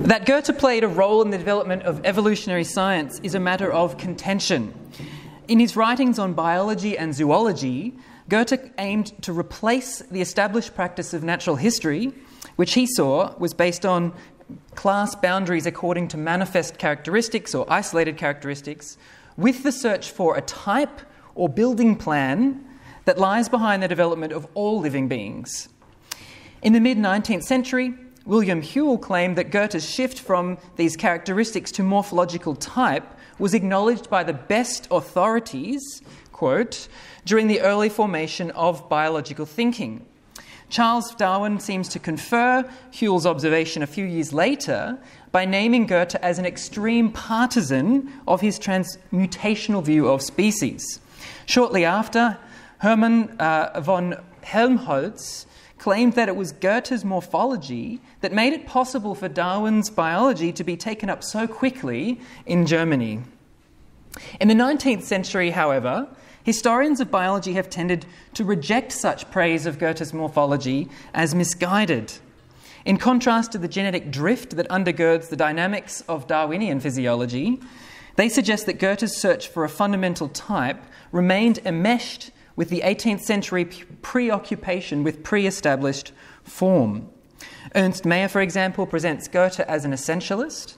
That Goethe played a role in the development of evolutionary science is a matter of contention. In his writings on biology and zoology, Goethe aimed to replace the established practice of natural history, which he saw was based on class boundaries according to manifest characteristics or isolated characteristics, with the search for a type or building plan that lies behind the development of all living beings. In the mid-19th century, William Whewell claimed that Goethe's shift from these characteristics to morphological type was acknowledged by the best authorities, quote, during the early formation of biological thinking. Charles Darwin seems to confer Whewell's observation a few years later by naming Goethe as an extreme partisan of his transmutational view of species. Shortly after, Hermann von Helmholtz claimed that it was Goethe's morphology that made it possible for Darwin's biology to be taken up so quickly in Germany. In the 19th century, however, historians of biology have tended to reject such praise of Goethe's morphology as misguided. In contrast to the genetic drift that undergirds the dynamics of Darwinian physiology, they suggest that Goethe's search for a fundamental type remained enmeshed with the 18th century preoccupation with pre-established form. Ernst Mayr, for example, presents Goethe as an essentialist,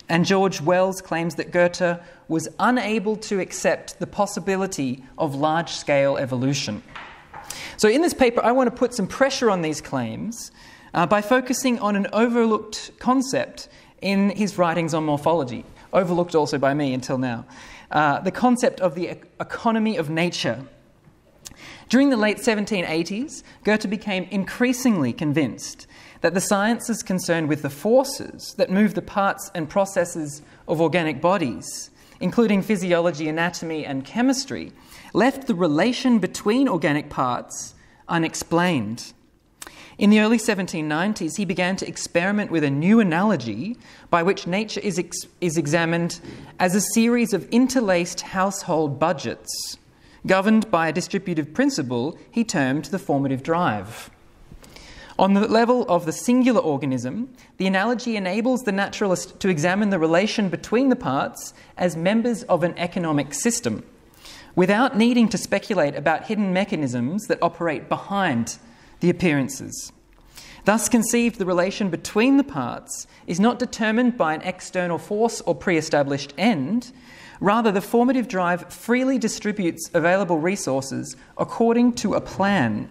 and George Wells claims that Goethe was unable to accept the possibility of large-scale evolution. So in this paper, I want to put some pressure on these claims by focusing on an overlooked concept in his writings on morphology, overlooked also by me until now, the concept of the economy of nature. During the late 1780s, Goethe became increasingly convinced that the sciences concerned with the forces that move the parts and processes of organic bodies, including physiology, anatomy, and chemistry, left the relation between organic parts unexplained. In the early 1790s, he began to experiment with a new analogy by which nature is examined as a series of interlaced household budgets, governed by a distributive principle he termed the formative drive. On the level of the singular organism, the analogy enables the naturalist to examine the relation between the parts as members of an economic system, without needing to speculate about hidden mechanisms that operate behind the appearances. Thus conceived, the relation between the parts is not determined by an external force or pre-established end. Rather, the formative drive freely distributes available resources according to a plan,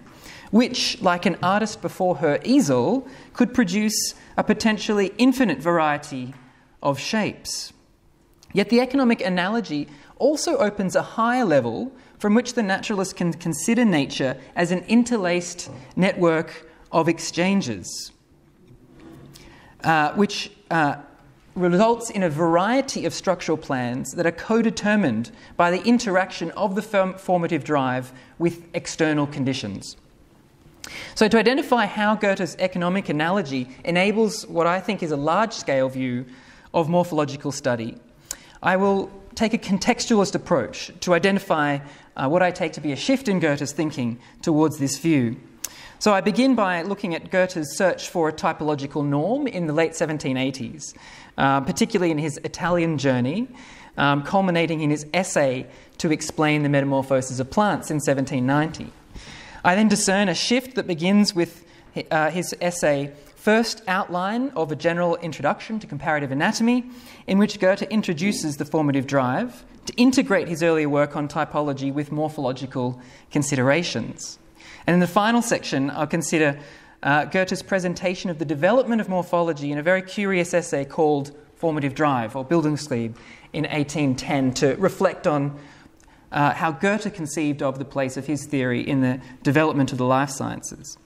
which, like an artist before her easel, could produce a potentially infinite variety of shapes. Yet the economic analogy also opens a higher level from which the naturalist can consider nature as an interlaced network of exchanges, which results in a variety of structural plans that are co-determined by the interaction of the formative drive with external conditions. So to identify how Goethe's economic analogy enables what I think is a large-scale view of morphological study, I will take a contextualist approach to identify what I take to be a shift in Goethe's thinking towards this view. So I begin by looking at Goethe's search for a typological norm in the late 1780s, particularly in his Italian journey, culminating in his essay to explain the Metamorphosis of Plants in 1790. I then discern a shift that begins with his essay, First Outline of a General Introduction to Comparative Anatomy, in which Goethe introduces the formative drive to integrate his earlier work on typology with morphological considerations. And in the final section, I'll consider Goethe's presentation of the development of morphology in a very curious essay called Formative Drive, or Bildungstrieb, in 1810, to reflect on how Goethe conceived of the place of his theory in the development of the life sciences.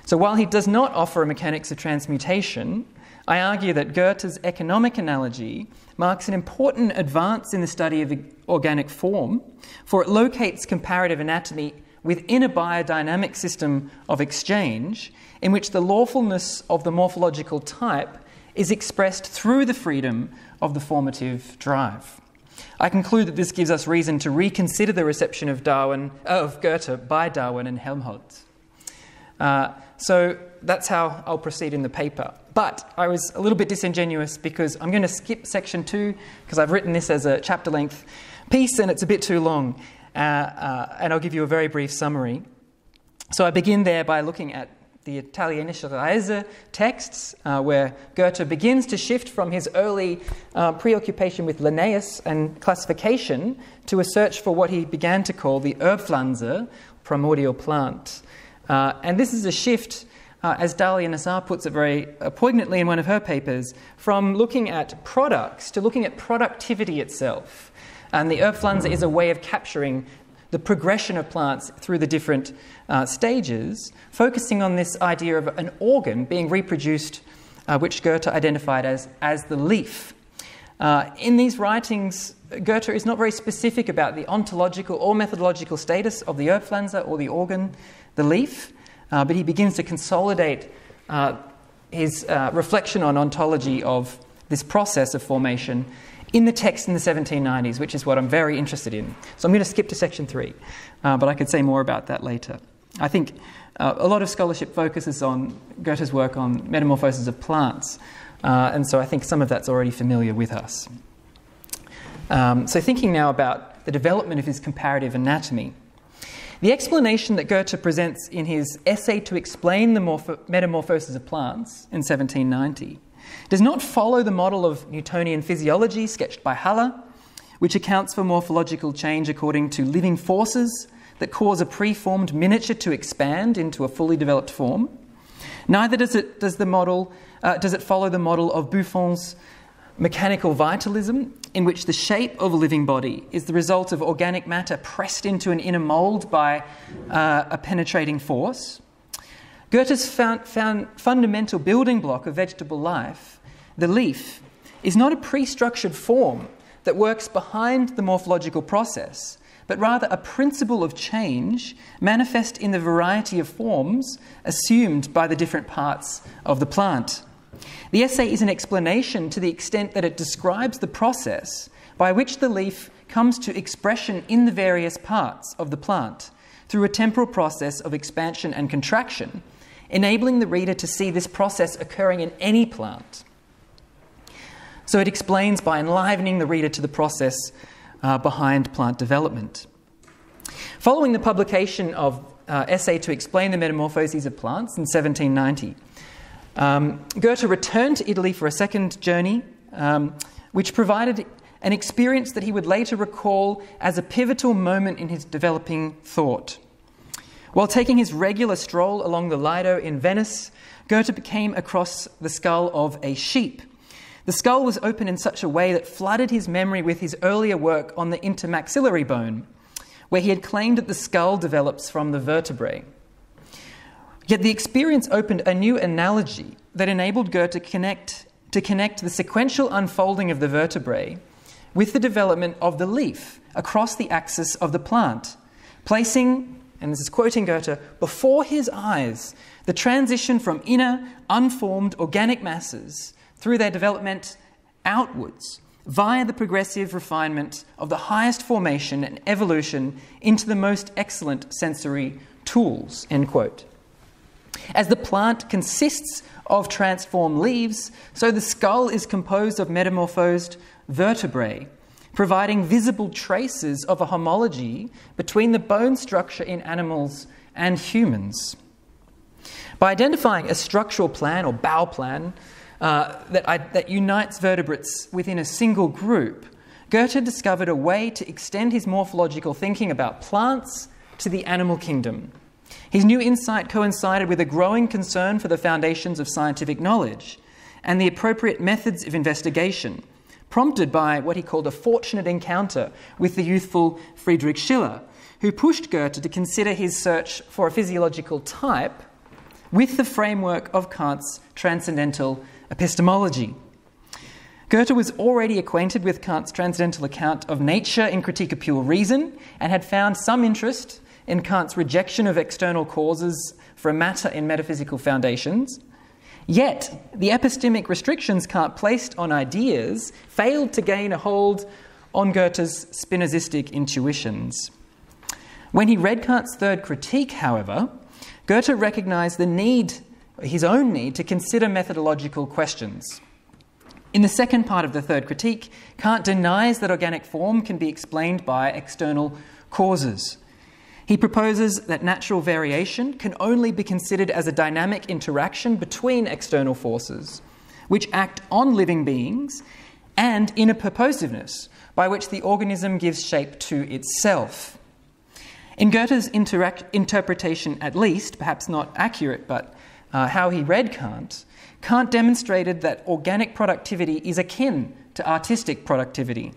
So while he does not offer a mechanics of transmutation, I argue that Goethe's economic analogy marks an important advance in the study of organic form, for it locates comparative anatomy within a biodynamic system of exchange in which the lawfulness of the morphological type is expressed through the freedom of the formative drive. I conclude that this gives us reason to reconsider the reception of Goethe by Darwin and Helmholtz. So that's how I'll proceed in the paper. But I was a little bit disingenuous because I'm going to skip section 2 because I've written this as a chapter-length piece and it's a bit too long. And I'll give you a very brief summary. So I begin there by looking at the Italienische Reise texts, where Goethe begins to shift from his early preoccupation with Linnaeus and classification to a search for what he began to call the Erbpflanze, primordial plant. And this is a shift, as Dalia Nassar puts it very poignantly in one of her papers, from looking at products to looking at productivity itself. And the Erbpflanze is a way of capturing the progression of plants through the different stages, focusing on this idea of an organ being reproduced, which Goethe identified as the leaf. In these writings, Goethe is not very specific about the ontological or methodological status of the Erbpflanze or the organ, the leaf, but he begins to consolidate his reflection on ontology of this process of formation in the text in the 1790s, which is what I'm very interested in. So I'm going to skip to section 3, but I could say more about that later. I think a lot of scholarship focuses on Goethe's work on Metamorphosis of Plants, and so I think some of that's already familiar with us. So thinking now about the development of his comparative anatomy, the explanation that Goethe presents in his essay to explain the Metamorphosis of Plants in 1790 does not follow the model of Newtonian physiology sketched by Haller, which accounts for morphological change according to living forces that cause a preformed miniature to expand into a fully developed form. Neither does it follow the model of Buffon's mechanical vitalism, in which the shape of a living body is the result of organic matter pressed into an inner mould by a penetrating force. Goethe's fundamental building block of vegetable life, the leaf, is not a pre-structured form that works behind the morphological process, but rather a principle of change manifest in the variety of forms assumed by the different parts of the plant. The essay is an explanation to the extent that it describes the process by which the leaf comes to expression in the various parts of the plant through a temporal process of expansion and contraction, enabling the reader to see this process occurring in any plant. So it explains by enlivening the reader to the process behind plant development. Following the publication of Essay to Explain the Metamorphoses of Plants in 1790, Goethe returned to Italy for a second journey, which provided an experience that he would later recall as a pivotal moment in his developing thought. While taking his regular stroll along the Lido in Venice, Goethe came across the skull of a sheep. The skull was open in such a way that flooded his memory with his earlier work on the intermaxillary bone, where he had claimed that the skull develops from the vertebrae. Yet the experience opened a new analogy that enabled Goethe to connect the sequential unfolding of the vertebrae with the development of the leaf across the axis of the plant, placing, and this is quoting Goethe, before his eyes the transition from inner, unformed organic masses through their development outwards via the progressive refinement of the highest formation and evolution into the most excellent sensory tools, end quote. As the plant consists of transformed leaves, so the skull is composed of metamorphosed vertebrae, providing visible traces of a homology between the bone structure in animals and humans. By identifying a structural plan or bow plan that unites vertebrates within a single group, Goethe discovered a way to extend his morphological thinking about plants to the animal kingdom. His new insight coincided with a growing concern for the foundations of scientific knowledge and the appropriate methods of investigation, prompted by what he called a fortunate encounter with the youthful Friedrich Schiller, who pushed Goethe to consider his search for a physiological type with the framework of Kant's transcendental epistemology. Goethe was already acquainted with Kant's transcendental account of nature in Critique of Pure Reason and had found some interest in Kant's rejection of external causes for matter in metaphysical foundations. Yet, the epistemic restrictions Kant placed on ideas failed to gain a hold on Goethe's Spinozistic intuitions. When he read Kant's third critique, however, Goethe recognized the need his own need to consider methodological questions. In the second part of the third critique, Kant denies that organic form can be explained by external causes. He proposes that natural variation can only be considered as a dynamic interaction between external forces, which act on living beings, and inner purposiveness, by which the organism gives shape to itself. In Goethe's interpretation, at least, perhaps not accurate, but how he read Kant, Kant demonstrated that organic productivity is akin to artistic productivity.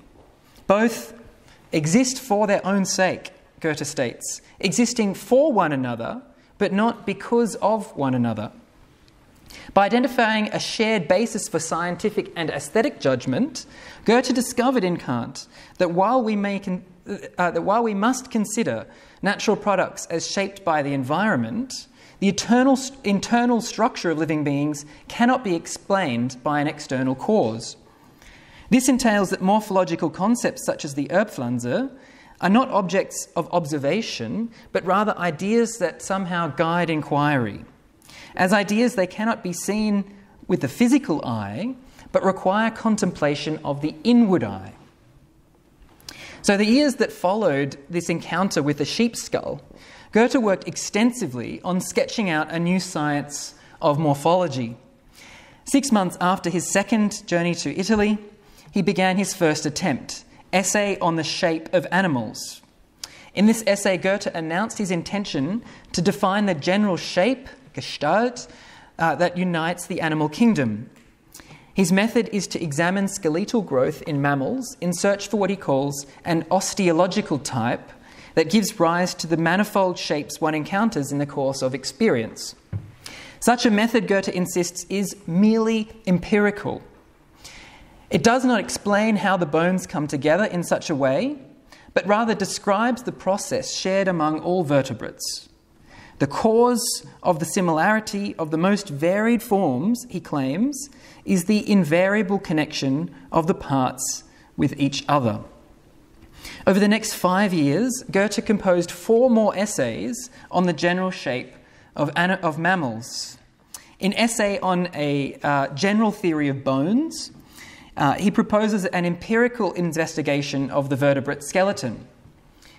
Both exist for their own sake, Goethe states, existing for one another, but not because of one another. By identifying a shared basis for scientific and aesthetic judgment, Goethe discovered in Kant that while we must consider natural products as shaped by the environment, the internal structure of living beings cannot be explained by an external cause. This entails that morphological concepts such as the Erbpflanze are not objects of observation, but rather ideas that somehow guide inquiry. As ideas, they cannot be seen with the physical eye, but require contemplation of the inward eye. So the years that followed this encounter with the sheep's skull, Goethe worked extensively on sketching out a new science of morphology. 6 months after his second journey to Italy, he began his first attempt, Essay on the Shape of Animals. In this essay, Goethe announced his intention to define the general shape, Gestalt, that unites the animal kingdom. His method is to examine skeletal growth in mammals in search for what he calls an osteological type that gives rise to the manifold shapes one encounters in the course of experience. Such a method, Goethe insists, is merely empirical. It does not explain how the bones come together in such a way, but rather describes the process shared among all vertebrates. The cause of the similarity of the most varied forms, he claims, is the invariable connection of the parts with each other. Over the next 5 years, Goethe composed 4 more essays on the general shape of mammals. In Essay on a General Theory of Bones, he proposes an empirical investigation of the vertebrate skeleton,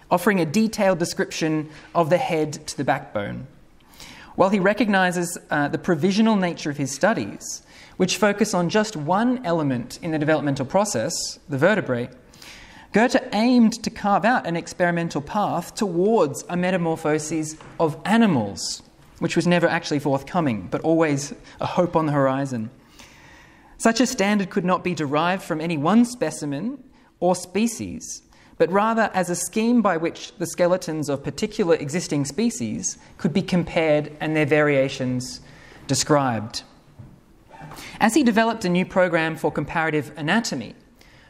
offering a detailed description of the head to the backbone. While he recognises the provisional nature of his studies, which focus on just one element in the developmental process, the vertebrae, Goethe aimed to carve out an experimental path towards a metamorphosis of animals, which was never actually forthcoming, but always a hope on the horizon. Such a standard could not be derived from any one specimen or species, but rather as a scheme by which the skeletons of particular existing species could be compared and their variations described. As he developed a new program for comparative anatomy,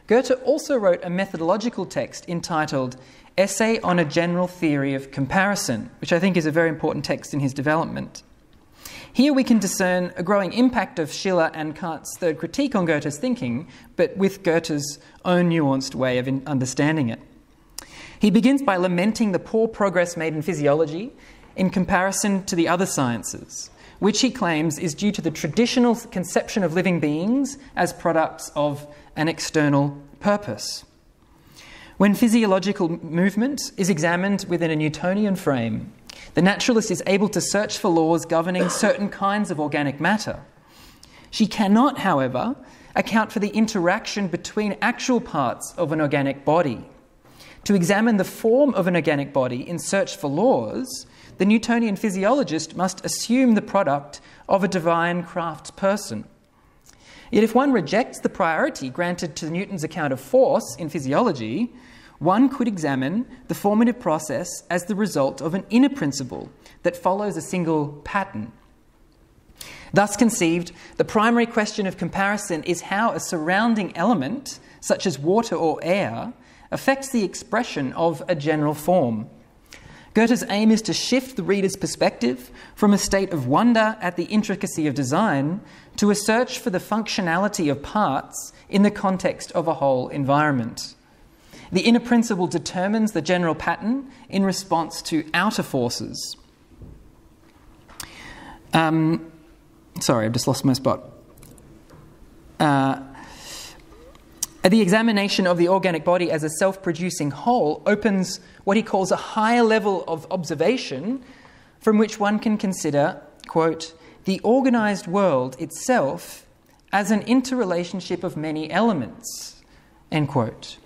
Goethe also wrote a methodological text entitled Essay on a General Theory of Comparison, which I think is a very important text in his development. Here we can discern a growing impact of Schiller and Kant's third critique on Goethe's thinking, but with Goethe's own nuanced way of understanding it. He begins by lamenting the poor progress made in physiology in comparison to the other sciences, which he claims is due to the traditional conception of living beings as products of an external purpose. When physiological movement is examined within a Newtonian frame, the naturalist is able to search for laws governing certain kinds of organic matter. She cannot, however, account for the interaction between actual parts of an organic body. To examine the form of an organic body in search for laws, the Newtonian physiologist must assume the product of a divine craftsperson. Yet if one rejects the priority granted to Newton's account of force in physiology, one could examine the formative process as the result of an inner principle that follows a single pattern. Thus conceived, the primary question of comparison is how a surrounding element, such as water or air, affects the expression of a general form. Goethe's aim is to shift the reader's perspective from a state of wonder at the intricacy of design to a search for the functionality of parts in the context of a whole environment. The inner principle determines the general pattern in response to outer forces. Sorry, I've just lost my spot. The examination of the organic body as a self-producing whole opens what he calls a higher level of observation from which one can consider, quote, the organised world itself as an interrelationship of many elements, end quote.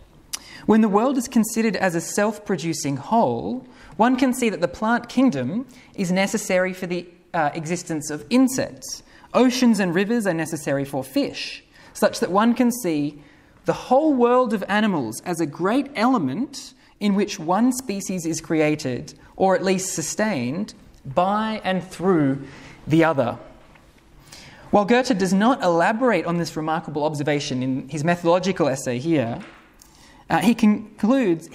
When the world is considered as a self-producing whole, one can see that the plant kingdom is necessary for the existence of insects. Oceans and rivers are necessary for fish, such that one can see the whole world of animals as a great element in which one species is created, or at least sustained, by and through the other. While Goethe does not elaborate on this remarkable observation in his methodological essay here, he concludes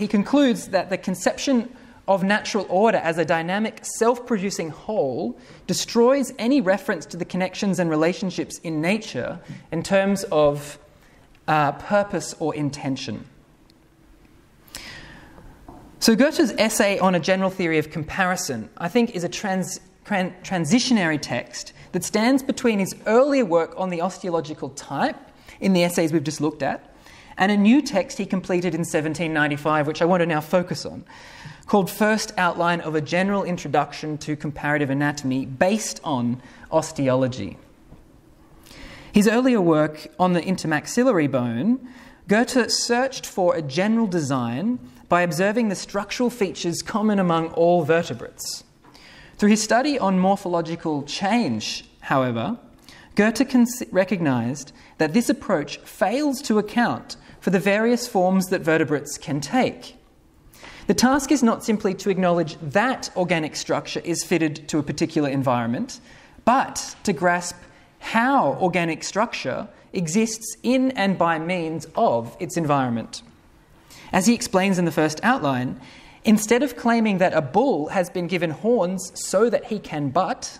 that the conception of natural order as a dynamic, self-producing whole destroys any reference to the connections and relationships in nature in terms of purpose or intention. So Goethe's essay on a general theory of comparison, I think, is a transitionary text that stands between his earlier work on the osteological type in the essays we've just looked at, and a new text he completed in 1795, which I want to now focus on, called First Outline of a General Introduction to Comparative Anatomy, based on osteology. His earlier work on the intermaxillary bone, Goethe searched for a general design by observing the structural features common among all vertebrates. Through his study on morphological change, however, Goethe recognised that this approach fails to account for the various forms that vertebrates can take. The task is not simply to acknowledge that organic structure is fitted to a particular environment, but to grasp how organic structure exists in and by means of its environment. As he explains in the first outline, instead of claiming that a bull has been given horns so that he can butt,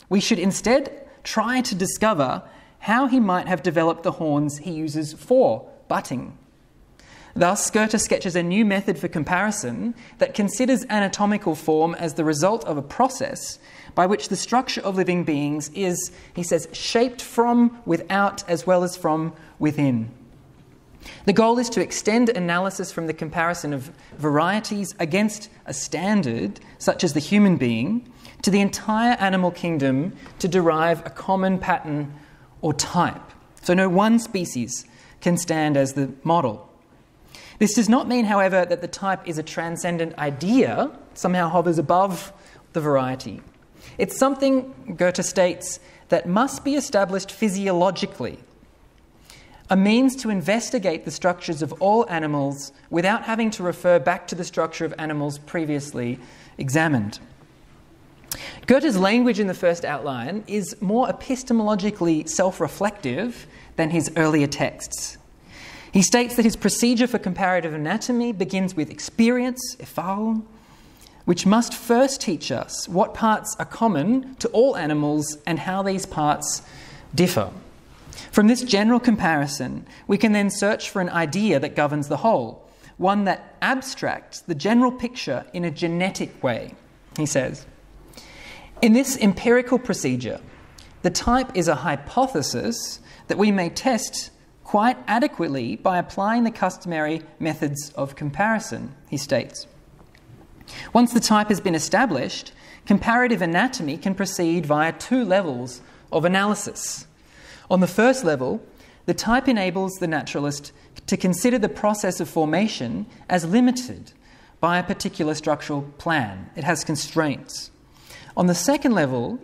we should instead try to discover how he might have developed the horns he uses for butting. Thus, Goethe sketches a new method for comparison that considers anatomical form as the result of a process by which the structure of living beings is, he says, shaped from without as well as from within. The goal is to extend analysis from the comparison of varieties against a standard, such as the human being, to the entire animal kingdom to derive a common pattern or type. So no one species can stand as the model. This does not mean, however, that the type is a transcendent idea, somehow hovers above the variety. It's something, Goethe states, that must be established physiologically, a means to investigate the structures of all animals without having to refer back to the structure of animals previously examined. Goethe's language in the first outline is more epistemologically self-reflective than his earlier texts. He states that his procedure for comparative anatomy begins with experience, Erfahrung, which must first teach us what parts are common to all animals and how these parts differ. From this general comparison, we can then search for an idea that governs the whole, one that abstracts the general picture in a genetic way, he says. In this empirical procedure, the type is a hypothesis that we may test quite adequately by applying the customary methods of comparison, he states. Once the type has been established, comparative anatomy can proceed via two levels of analysis. On the first level, the type enables the naturalist to consider the process of formation as limited by a particular structural plan. It has constraints. On the second level,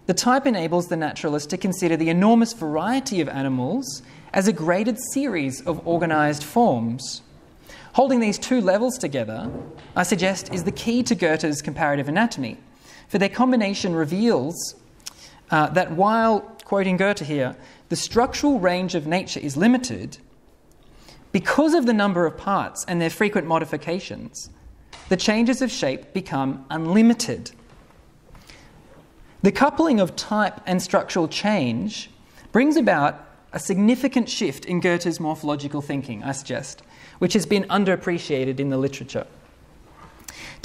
the type enables the naturalist to consider the enormous variety of animals as a graded series of organised forms. Holding these two levels together, I suggest, is the key to Goethe's comparative anatomy, for their combination reveals that while, quoting Goethe here, the structural range of nature is limited, because of the number of parts and their frequent modifications, the changes of shape become unlimited. The coupling of type and structural change brings about a significant shift in Goethe's morphological thinking, I suggest, which has been underappreciated in the literature.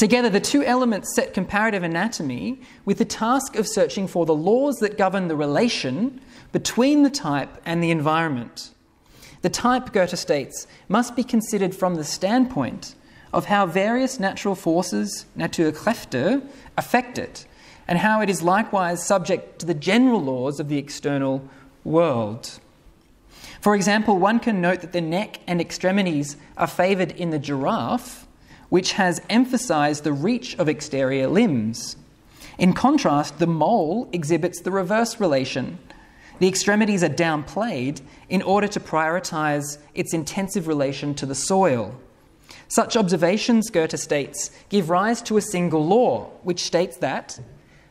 Together, the two elements set comparative anatomy with the task of searching for the laws that govern the relation between the type and the environment. The type, Goethe states, must be considered from the standpoint of how various natural forces, Naturkräfte, affect it, and how it is likewise subject to the general laws of the external world. For example, one can note that the neck and extremities are favoured in the giraffe, which has emphasised the reach of exterior limbs. In contrast, the mole exhibits the reverse relation. The extremities are downplayed in order to prioritise its intensive relation to the soil. Such observations, Goethe states, give rise to a single law, which states that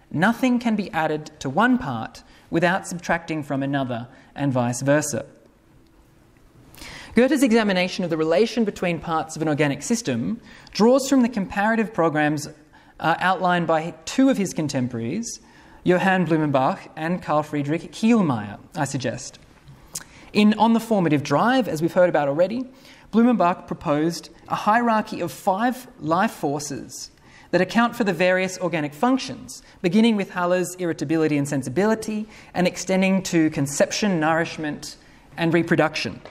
nothing can be added to one part without subtracting from another, and vice versa. Goethe's examination of the relation between parts of an organic system draws from the comparative programs outlined by two of his contemporaries, Johann Blumenbach and Carl Friedrich Kielmeyer, I suggest. On the Formative Drive, as we've heard about already, Blumenbach proposed a hierarchy of 5 life forces that account for the various organic functions, beginning with Haller's irritability and sensibility and extending to conception, nourishment, and reproduction.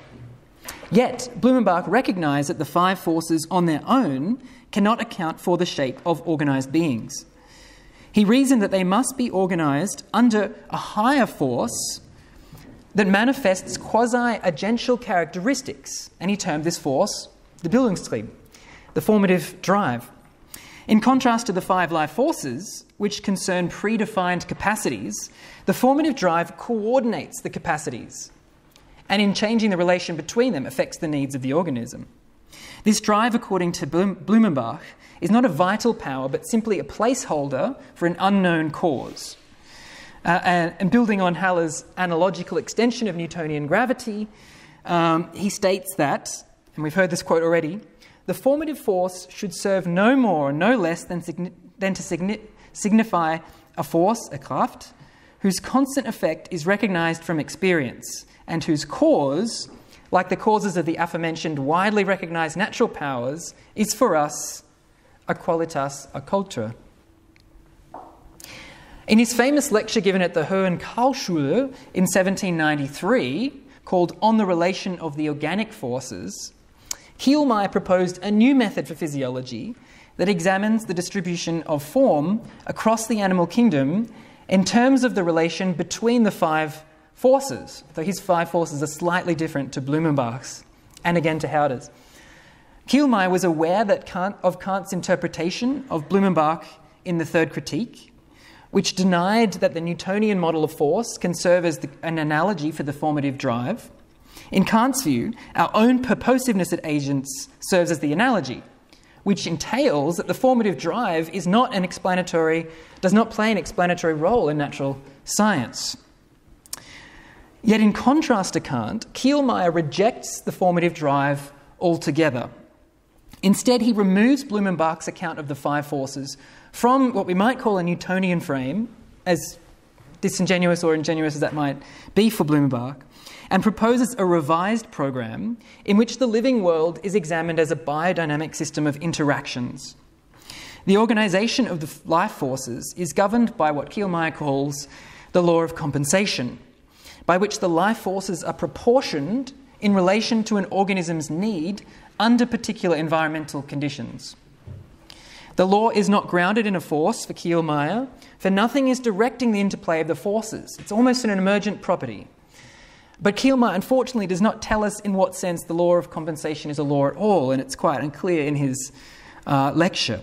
Yet, Blumenbach recognised that the 5 forces on their own cannot account for the shape of organised beings. He reasoned that they must be organised under a higher force that manifests quasi-agential characteristics, and he termed this force the Bildungstrieb, the formative drive. In contrast to the 5 life forces, which concern predefined capacities, the formative drive coordinates the capacities, and in changing the relation between them affects the needs of the organism. This drive, according to Blumenbach, is not a vital power, but simply a placeholder for an unknown cause. And building on Haller's analogical extension of Newtonian gravity, he states that, and we've heard this quote already, the formative force should serve no more, no less than to signify a force, a Kraft, whose constant effect is recognised from experience, and whose cause, like the causes of the aforementioned widely recognised natural powers, is for us a qualitas occulta. In his famous lecture given at the Hohen Karlsschule in 1793, called On the Relation of the Organic Forces, Kielmeyer proposed a new method for physiology that examines the distribution of form across the animal kingdom in terms of the relation between the 5 forces, though his 5 forces are slightly different to Blumenbach's and again to Herder's. Kielmeyer was aware of Kant's interpretation of Blumenbach in the Third Critique, which denied that the Newtonian model of force can serve as an analogy for the formative drive. In Kant's view, our own purposiveness at agents serves as the analogy, which entails that the formative drive does not play an explanatory role in natural science. Yet in contrast to Kant, Kielmeyer rejects the formative drive altogether. Instead, he removes Blumenbach's account of the 5 forces from what we might call a Newtonian frame, as disingenuous or ingenuous as that might be for Blumenbach, and proposes a revised program in which the living world is examined as a biodynamic system of interactions. The organisation of the life forces is governed by what Kielmeyer calls the law of compensation, by which the life forces are proportioned in relation to an organism's need under particular environmental conditions. The law is not grounded in a force for Kielmeyer, for nothing is directing the interplay of the forces. It's almost an emergent property. But Kielmeyer, unfortunately, does not tell us in what sense the law of compensation is a law at all, and it's quite unclear in his lecture.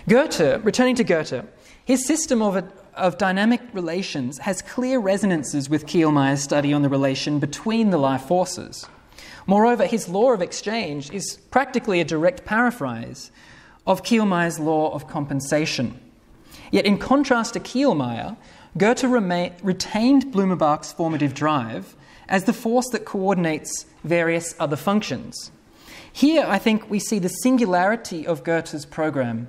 Goethe, returning to Goethe, his system of dynamic relations has clear resonances with Kielmeyer's study on the relation between the life forces. Moreover, his law of exchange is practically a direct paraphrase of Kielmeyer's law of compensation. Yet in contrast to Kielmeyer, Goethe retained Blumenbach's formative drive as the force that coordinates various other functions. Here, I think, we see the singularity of Goethe's program.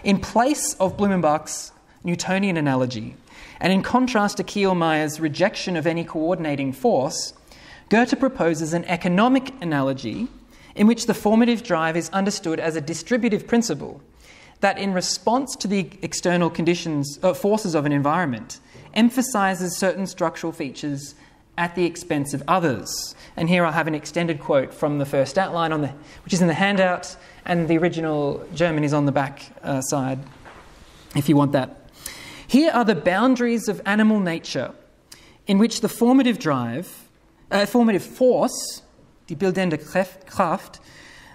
In place of Blumenbach's Newtonian analogy, and in contrast to Kielmeyer's rejection of any coordinating force, Goethe proposes an economic analogy in which the formative drive is understood as a distributive principle that, in response to the external conditions, forces of an environment, emphasizes certain structural features at the expense of others. And here I have an extended quote from the first outline, which is in the handout, and the original German is on the back side, if you want that. Here are the boundaries of animal nature in which the formative force, die bildende Kraft,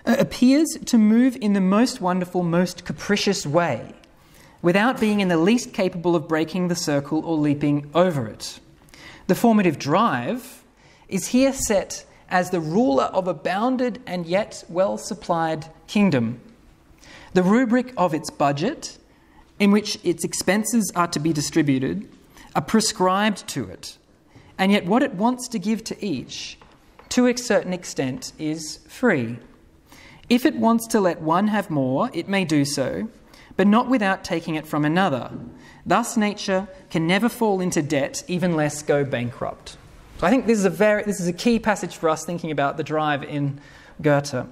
appears to move in the most wonderful, most capricious way, without being in the least capable of breaking the circle or leaping over it. The formative drive is here set as the ruler of a bounded and yet well-supplied kingdom. The rubric of its budget, in which its expenses are to be distributed, are prescribed to it, and yet what it wants to give to each, to a certain extent, is free. If it wants to let one have more, it may do so, but not without taking it from another. Thus nature can never fall into debt, even less go bankrupt. So I think this is a key passage for us thinking about the drive in Goethe.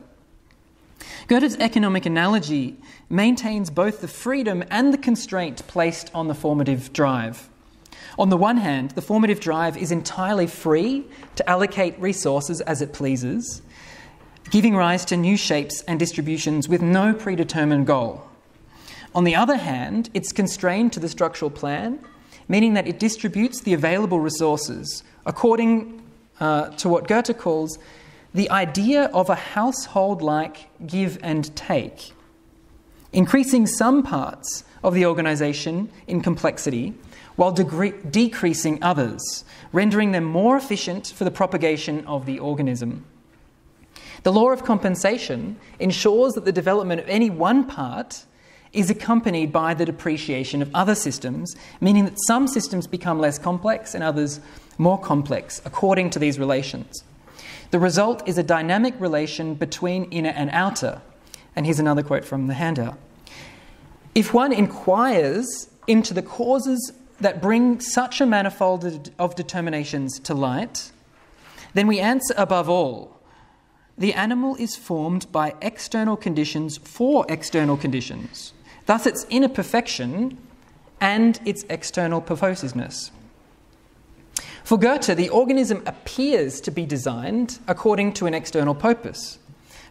Goethe's economic analogy maintains both the freedom and the constraint placed on the formative drive. On the one hand, the formative drive is entirely free to allocate resources as it pleases, giving rise to new shapes and distributions with no predetermined goal. On the other hand, it's constrained to the structural plan, meaning that it distributes the available resources according to what Goethe calls the idea of a household-like give and take, increasing some parts of the organisation in complexity while decreasing others, rendering them more efficient for the propagation of the organism. The law of compensation ensures that the development of any one part is accompanied by the depreciation of other systems, meaning that some systems become less complex and others more complex according to these relations. The result is a dynamic relation between inner and outer. And here's another quote from the handout. If one inquires into the causes that bring such a manifold of determinations to light, then we answer above all, the animal is formed by external conditions for external conditions, thus its inner perfection and its external pervasiveness. For Goethe, the organism appears to be designed according to an external purpose,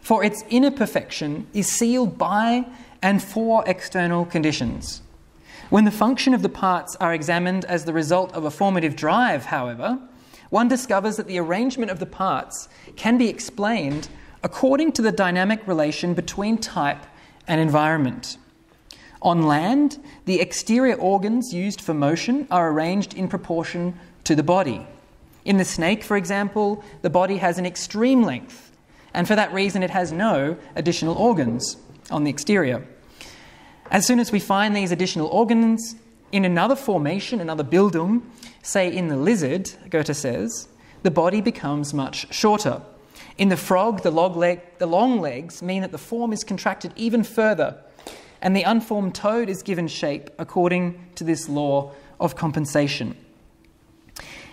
for its inner perfection is sealed by and for external conditions. When the function of the parts are examined as the result of a formative drive, however, one discovers that the arrangement of the parts can be explained according to the dynamic relation between type and environment. On land, the exterior organs used for motion are arranged in proportion to the body. In the snake, for example, the body has an extreme length, and for that reason it has no additional organs on the exterior. As soon as we find these additional organs in another formation, another Bildung, say in the lizard, Goethe says, the body becomes much shorter. In the frog, the long legs mean that the form is contracted even further, and the unformed toad is given shape according to this law of compensation.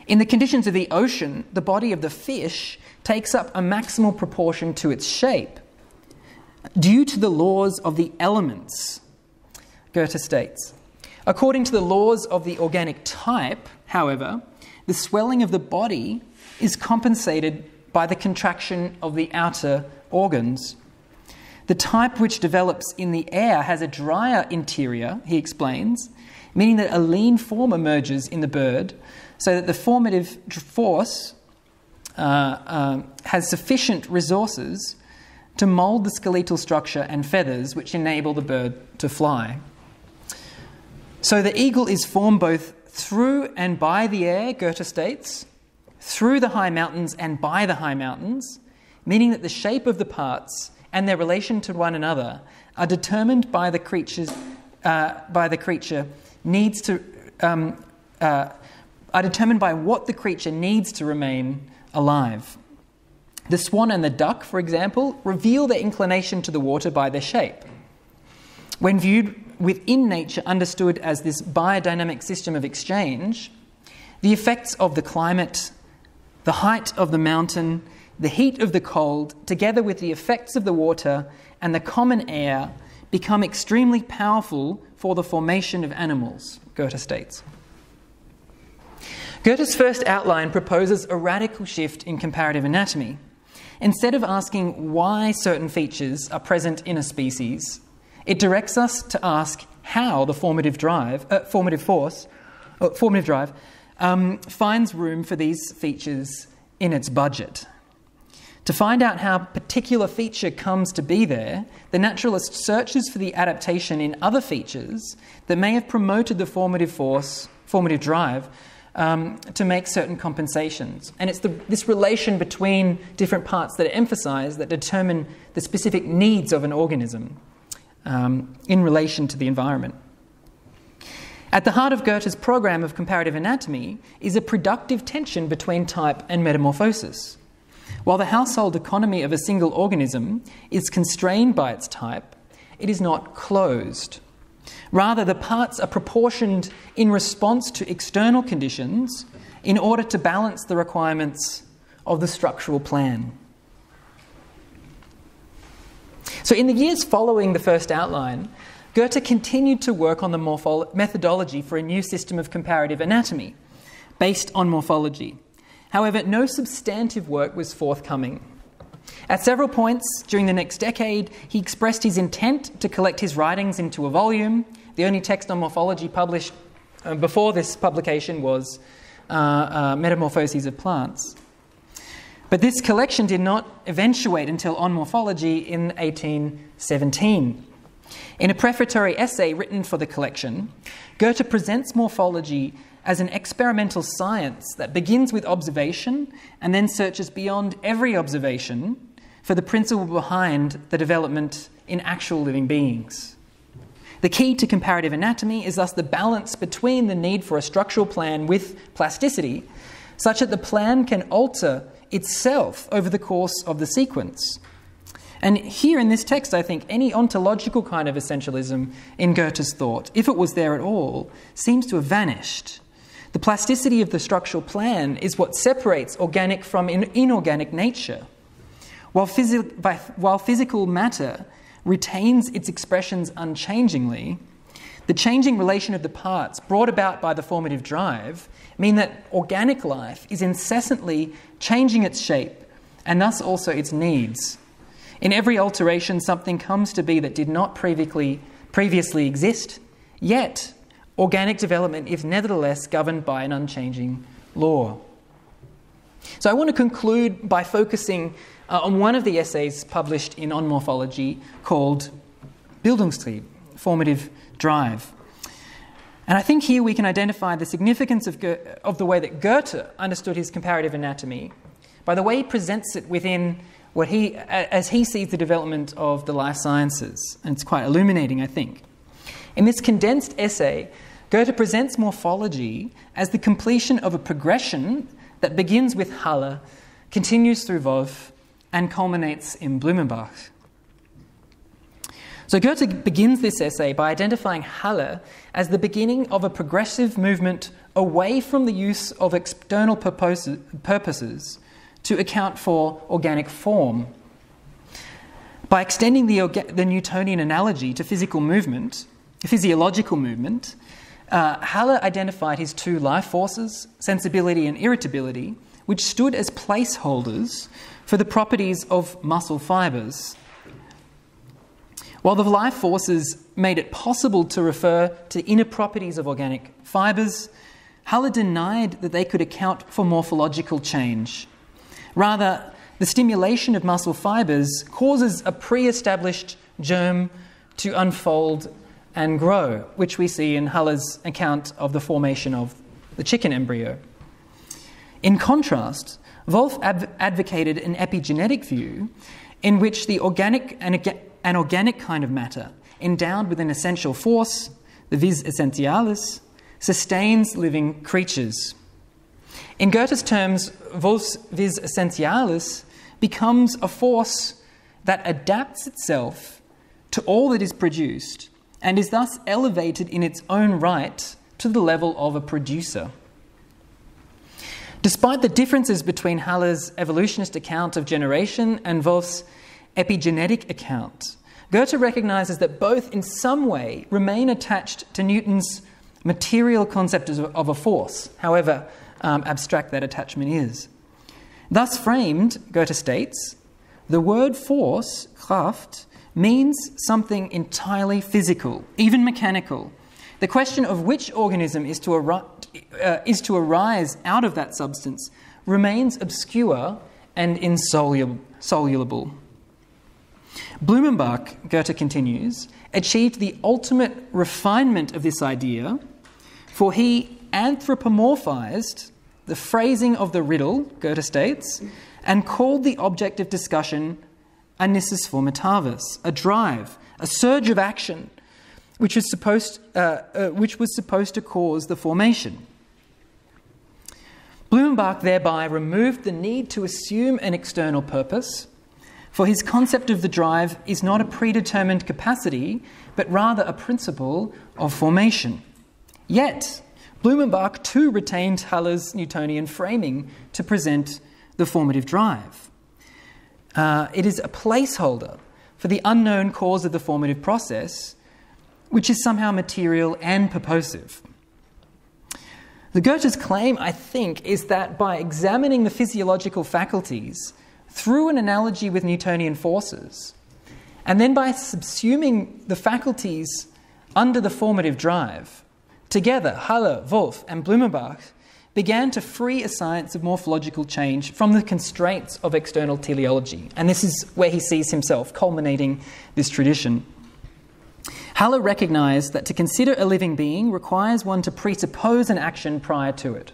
In the conditions of the ocean, the body of the fish takes up a maximal proportion to its shape. Due to the laws of the elements, Goethe states, according to the laws of the organic type, however, the swelling of the body is compensated by the contraction of the outer organs. The type which develops in the air has a drier interior, he explains, meaning that a lean form emerges in the bird so that the formative force has sufficient resources to mould the skeletal structure and feathers which enable the bird to fly. So the eagle is formed both through and by the air, Goethe states, through the high mountains and by the high mountains, meaning that the shape of the parts and their relation to one another are determined by the creature needs to are determined by what the creature needs to remain alive. The swan and the duck, for example, reveal their inclination to the water by their shape. When viewed within nature, understood as this biodynamic system of exchange, the effects of the climate, the height of the mountain, the heat of the cold, together with the effects of the water and the common air, become extremely powerful for the formation of animals, Goethe states. Goethe's first outline proposes a radical shift in comparative anatomy. Instead of asking why certain features are present in a species, it directs us to ask how the formative drive finds room for these features in its budget. To find out how a particular feature comes to be there, the naturalist searches for the adaptation in other features that may have promoted the formative drive, to make certain compensations. And it's this relation between different parts that are emphasized that determine the specific needs of an organism in relation to the environment. At the heart of Goethe's program of comparative anatomy is a productive tension between type and metamorphosis. While the household economy of a single organism is constrained by its type, it is not closed. Rather, the parts are proportioned in response to external conditions in order to balance the requirements of the structural plan. So in the years following the first outline, Goethe continued to work on the methodology for a new system of comparative anatomy based on morphology. However, no substantive work was forthcoming. At several points during the next decade, he expressed his intent to collect his writings into a volume. The only text on morphology published before this publication was Metamorphosis of Plants. But this collection did not eventuate until On Morphology in 1817. In a prefatory essay written for the collection, Goethe presents morphology as an experimental science that begins with observation and then searches beyond every observation for the principle behind the development in actual living beings. The key to comparative anatomy is thus the balance between the need for a structural plan with plasticity, such that the plan can alter itself over the course of the sequence. And here in this text, I think any ontological kind of essentialism in Goethe's thought, if it was there at all, seems to have vanished. The plasticity of the structural plan is what separates organic from inorganic nature. While physical matter retains its expressions unchangingly, the changing relation of the parts brought about by the formative drive mean that organic life is incessantly changing its shape and thus also its needs. In every alteration, something comes to be that did not previously exist, yet organic development is nevertheless governed by an unchanging law. So I want to conclude by focusing on one of the essays published in On Morphology called Bildungstrieb, Formative Drive. And I think here we can identify the significance of the way that Goethe understood his comparative anatomy by the way he presents it within as he sees the development of the life sciences. And it's quite illuminating, I think. In this condensed essay, Goethe presents morphology as the completion of a progression that begins with Halle, continues through Wolff, and culminates in Blumenbach. So Goethe begins this essay by identifying Halle as the beginning of a progressive movement away from the use of external purposes to account for organic form. By extending the Newtonian analogy to physiological movement, Halle identified his two life forces, sensibility and irritability, which stood as placeholders for the properties of muscle fibres. While the life forces made it possible to refer to inner properties of organic fibres, Halle denied that they could account for morphological change. Rather, the stimulation of muscle fibres causes a pre-established germ to unfold and grow, which we see in Halle's account of the formation of the chicken embryo. In contrast, Wolff advocated an epigenetic view in which an organic kind of matter, endowed with an essential force, the vis essentialis, sustains living creatures. In Goethe's terms, Wolff's vis essentialis becomes a force that adapts itself to all that is produced and is thus elevated in its own right to the level of a producer. Despite the differences between Haller's evolutionist account of generation and Wolff's epigenetic account, Goethe recognises that both in some way remain attached to Newton's material concept of a force, however abstract that attachment is. Thus framed, Goethe states, the word force, Kraft, means something entirely physical, even mechanical. The question of which organism is to arise out of that substance remains obscure and insoluble. Blumenbach, Goethe continues, achieved the ultimate refinement of this idea, for he anthropomorphized the phrasing of the riddle, Goethe states, and called the object of discussion a nissus formatavis, a drive, a surge of action, which was supposed to cause the formation. Blumenbach thereby removed the need to assume an external purpose, for his concept of the drive is not a predetermined capacity, but rather a principle of formation. Yet, Blumenbach too retained Haller's Newtonian framing to present the formative drive. It is a placeholder for the unknown cause of the formative process, which is somehow material and purposive. The Goethe's claim, I think, is that by examining the physiological faculties through an analogy with Newtonian forces, and then by subsuming the faculties under the formative drive, together Haller, Wolff and Blumenbach began to free a science of morphological change from the constraints of external teleology. And this is where he sees himself culminating this tradition. Haller recognised that to consider a living being requires one to presuppose an action prior to it.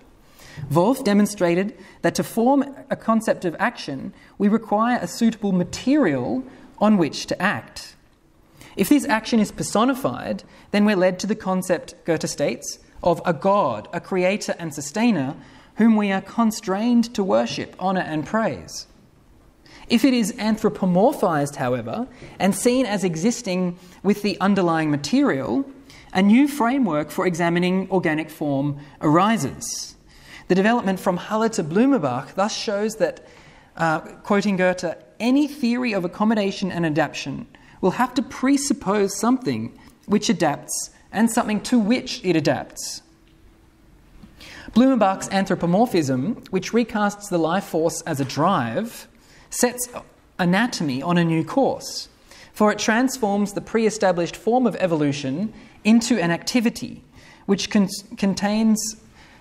Wolff demonstrated that to form a concept of action, we require a suitable material on which to act. If this action is personified, then we're led to the concept, Goethe states, of a God, a creator and sustainer, whom we are constrained to worship, honour and praise. If it is anthropomorphized, however, and seen as existing with the underlying material, a new framework for examining organic form arises. The development from Haller to Blumenbach thus shows that, quoting Goethe, any theory of accommodation and adaptation will have to presuppose something which adapts and something to which it adapts. Blumenbach's anthropomorphism, which recasts the life force as a drive, sets anatomy on a new course, for it transforms the pre-established form of evolution into an activity which contains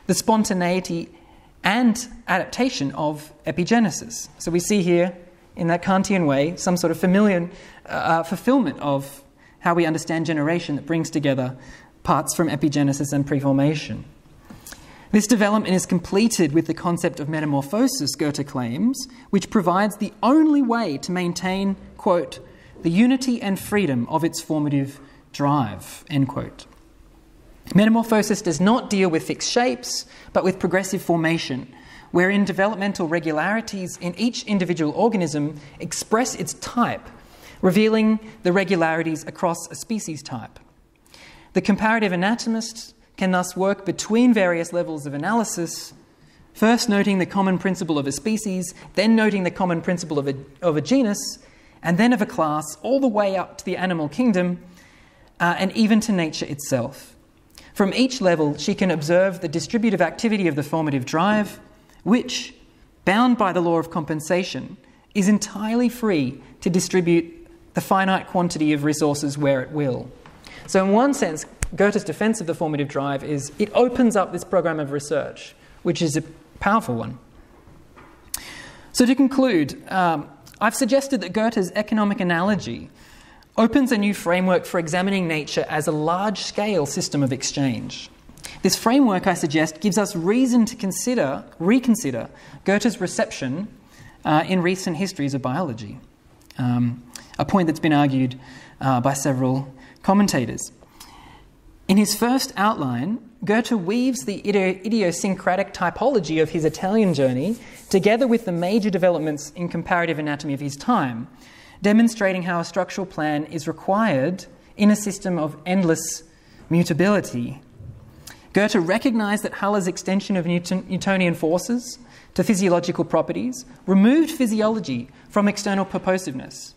the spontaneity and adaptation of epigenesis. So we see here, in that Kantian way, some sort of familiar fulfillment of how we understand generation that brings together parts from epigenesis and preformation. This development is completed with the concept of metamorphosis, Goethe claims, which provides the only way to maintain, quote, the unity and freedom of its formative drive, end quote. Metamorphosis does not deal with fixed shapes, but with progressive formation, wherein developmental regularities in each individual organism express its type, revealing the regularities across a species type. The comparative anatomist can thus work between various levels of analysis, first noting the common principle of a species, then noting the common principle of a genus, and then of a class, all the way up to the animal kingdom, and even to nature itself. From each level, she can observe the distributive activity of the formative drive, which, bound by the law of compensation, is entirely free to distribute the finite quantity of resources where it will. So in one sense, Goethe's defense of the formative drive is it opens up this program of research, which is a powerful one. So to conclude, I've suggested that Goethe's economic analogy opens a new framework for examining nature as a large-scale system of exchange. This framework, I suggest, gives us reason to reconsider Goethe's reception in recent histories of biology, a point that's been argued by several commentators. In his first outline, Goethe weaves the idiosyncratic typology of his Italian journey together with the major developments in comparative anatomy of his time, demonstrating how a structural plan is required in a system of endless mutability. Goethe recognised that Haller's extension of Newtonian forces to physiological properties removed physiology from external purposiveness,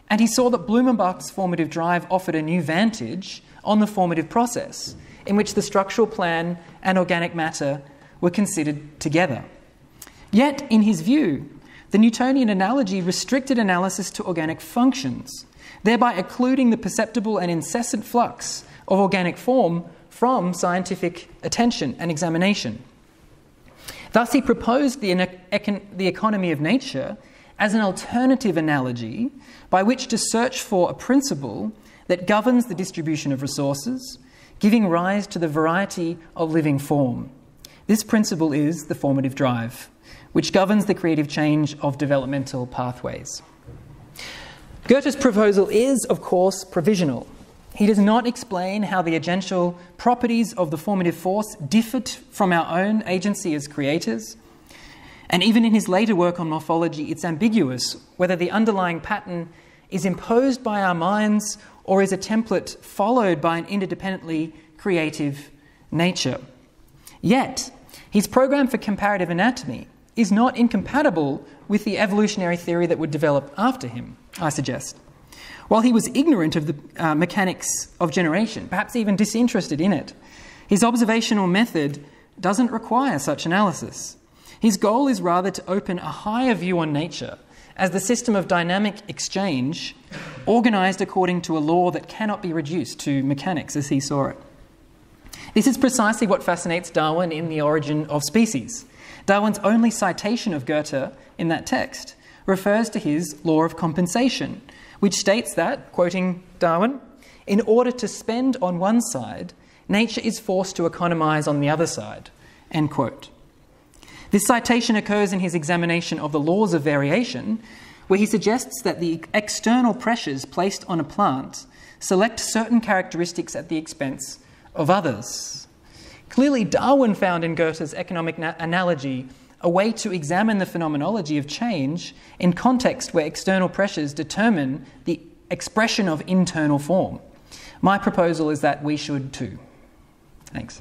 and he saw that Blumenbach's formative drive offered a new vantage on the formative process, in which the structural plan and organic matter were considered together. Yet, in his view, the Newtonian analogy restricted analysis to organic functions, thereby occluding the perceptible and incessant flux of organic form from scientific attention and examination. Thus, he proposed the economy of nature as an alternative analogy by which to search for a principle that governs the distribution of resources, giving rise to the variety of living form. This principle is the formative drive, which governs the creative change of developmental pathways. Goethe's proposal is, of course, provisional. He does not explain how the agential properties of the formative force differed from our own agency as creators. And even in his later work on morphology, it's ambiguous whether the underlying pattern is imposed by our minds or is a template followed by an interdependently creative nature. Yet, his program for comparative anatomy is not incompatible with the evolutionary theory that would develop after him, I suggest. While he was ignorant of the mechanics of generation, perhaps even disinterested in it, his observational method doesn't require such analysis. His goal is rather to open a higher view on nature as the system of dynamic exchange organised according to a law that cannot be reduced to mechanics as he saw it. This is precisely what fascinates Darwin in The Origin of Species. Darwin's only citation of Goethe in that text refers to his law of compensation, which states that, quoting Darwin, "In order to spend on one side, nature is forced to economise on the other side." End quote. This citation occurs in his examination of the laws of variation, where he suggests that the external pressures placed on a plant select certain characteristics at the expense of others. Clearly, Darwin found in Goethe's economic analogy a way to examine the phenomenology of change in context where external pressures determine the expression of internal form. My proposal is that we should too. Thanks.